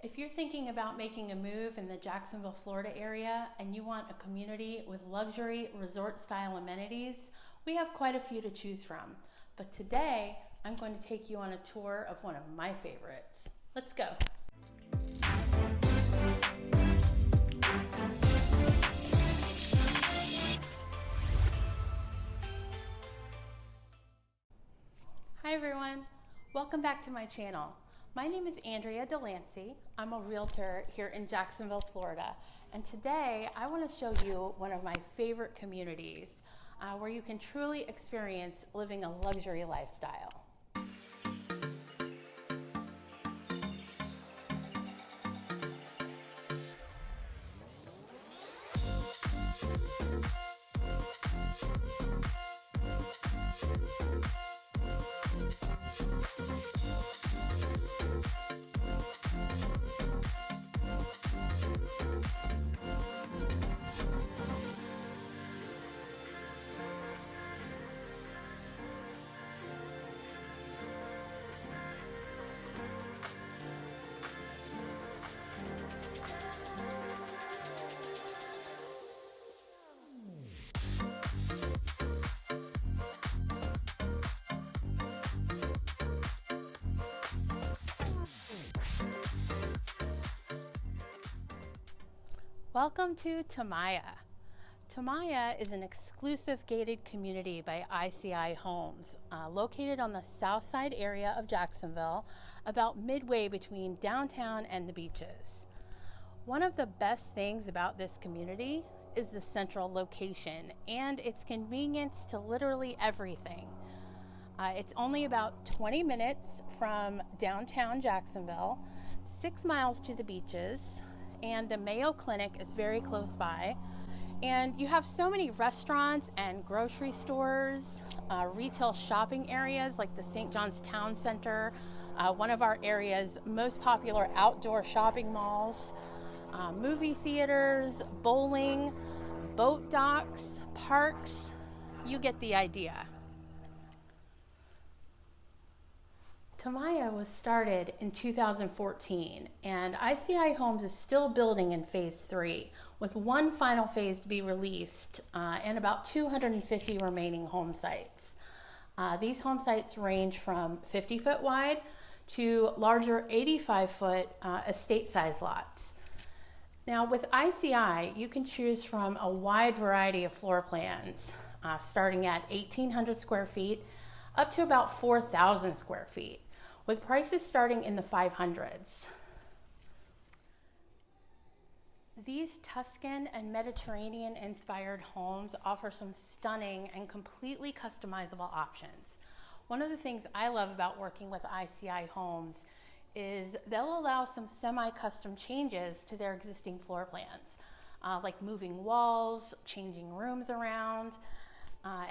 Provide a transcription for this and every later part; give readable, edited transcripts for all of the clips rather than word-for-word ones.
If you're thinking about making a move in the Jacksonville, Florida area and you want a community with luxury resort style amenities, we have quite a few to choose from. But today, I'm going to take you on a tour of one of my favorites. Let's go. Hi everyone, welcome back to my channel. My name is Andrea Delancy. I'm a realtor here in Jacksonville, Florida. And today I want to show you one of my favorite communities where you can truly experience living a luxury lifestyle. Welcome to Tamaya. Tamaya is an exclusive gated community by ICI Homes, located on the south side area of Jacksonville, about midway between downtown and the beaches. One of the best things about this community is the central location and its convenience to literally everything. It's only about 20 minutes from downtown Jacksonville, 6 miles to the beaches, and the Mayo Clinic is very close by. And you have so many restaurants and grocery stores, retail shopping areas like the St. John's Town Center, one of our area's most popular outdoor shopping malls, movie theaters, bowling, boat docks, parks. You get the idea. Tamaya was started in 2014, and ICI Homes is still building in phase 3, with one final phase to be released and about 250 remaining home sites. These home sites range from 50-foot wide to larger 85-foot estate-size lots. Now, with ICI, you can choose from a wide variety of floor plans, starting at 1,800 square feet up to about 4,000 square feet, with prices starting in the 500s. These Tuscan and Mediterranean-inspired homes offer some stunning and completely customizable options. One of the things I love about working with ICI Homes is they'll allow some semi-custom changes to their existing floor plans, like moving walls, changing rooms around,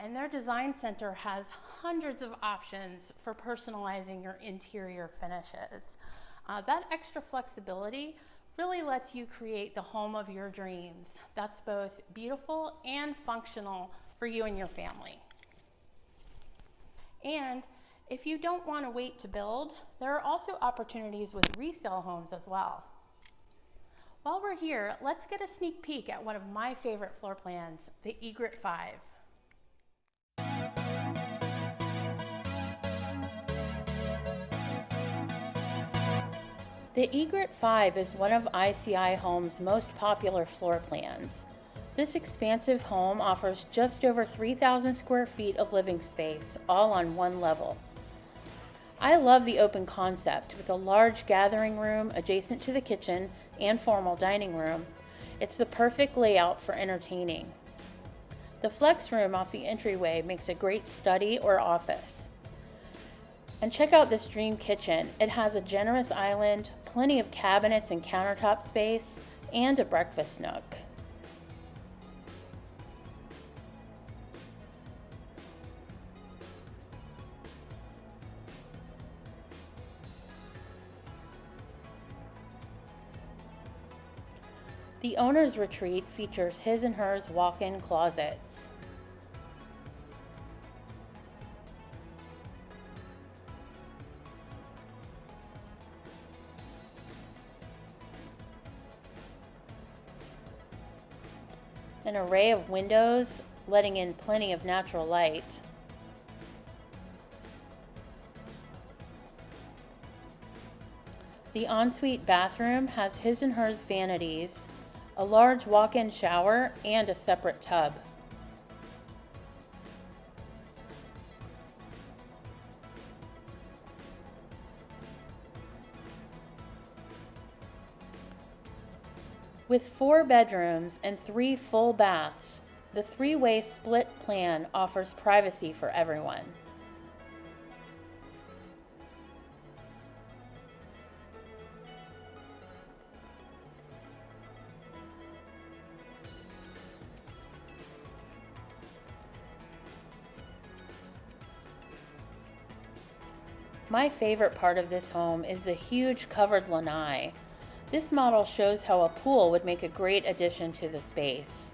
and their design center has hundreds of options for personalizing your interior finishes. That extra flexibility really lets you create the home of your dreams. That's both beautiful and functional for you and your family. And if you don't want to wait to build, there are also opportunities with resale homes as well. While we're here, let's get a sneak peek at one of my favorite floor plans, the Egret V. The Egret V is one of ICI Homes' most popular floor plans. This expansive home offers just over 3,000 square feet of living space, all on one level. I love the open concept with a large gathering room adjacent to the kitchen and formal dining room. It's the perfect layout for entertaining. The flex room off the entryway makes a great study or office. And check out this dream kitchen. It has a generous island, plenty of cabinets and countertop space, and a breakfast nook. The owner's retreat features his and hers walk-in closets. An array of windows letting in plenty of natural light. The ensuite bathroom has his and hers vanities, a large walk-in shower, and a separate tub. With 4 bedrooms and 3 full baths, the 3-way split plan offers privacy for everyone. My favorite part of this home is the huge covered lanai. This model shows how a pool would make a great addition to the space.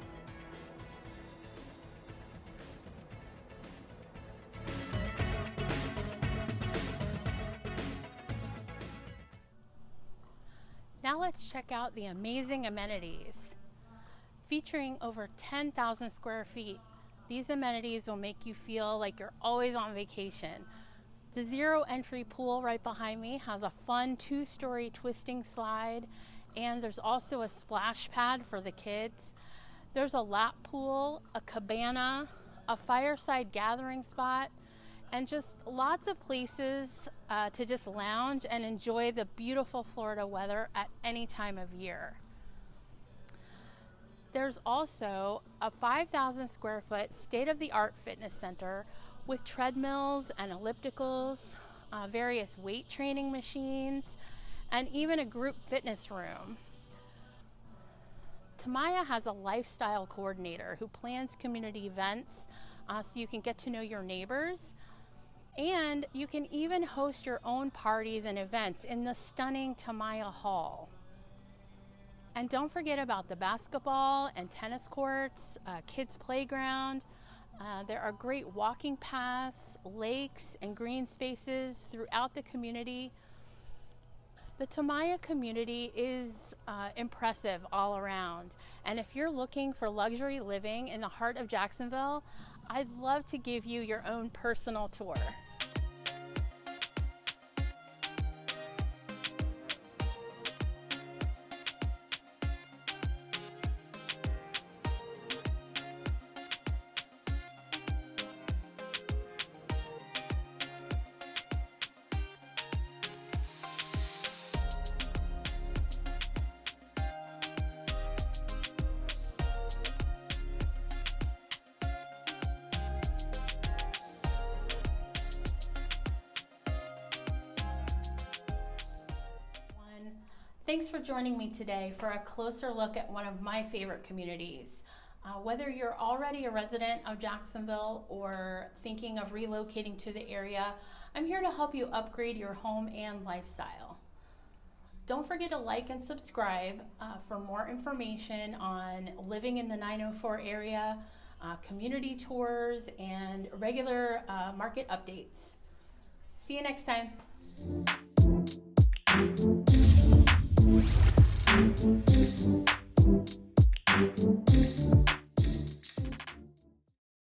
Now let's check out the amazing amenities. Featuring over 10,000 square feet, these amenities will make you feel like you're always on vacation. The zero entry pool right behind me has a fun 2-story twisting slide, and there's also a splash pad for the kids. There's a lap pool, a cabana, a fireside gathering spot, and just lots of places to just lounge and enjoy the beautiful Florida weather at any time of year. There's also a 5,000 square foot state-of-the-art fitness center with treadmills and ellipticals, various weight training machines, and even a group fitness room. Tamaya has a lifestyle coordinator who plans community events so you can get to know your neighbors, and you can even host your own parties and events in the stunning Tamaya Hall. And don't forget about the basketball and tennis courts, kids' playground. There are great walking paths, lakes, and green spaces throughout the community. The Tamaya community is impressive all around. And if you're looking for luxury living in the heart of Jacksonville, I'd love to give you your own personal tour. Thanks for joining me today for a closer look at one of my favorite communities. Whether you're already a resident of Jacksonville or thinking of relocating to the area, I'm here to help you upgrade your home and lifestyle. Don't forget to like and subscribe for more information on living in the 904 area, community tours, and regular market updates. See you next time.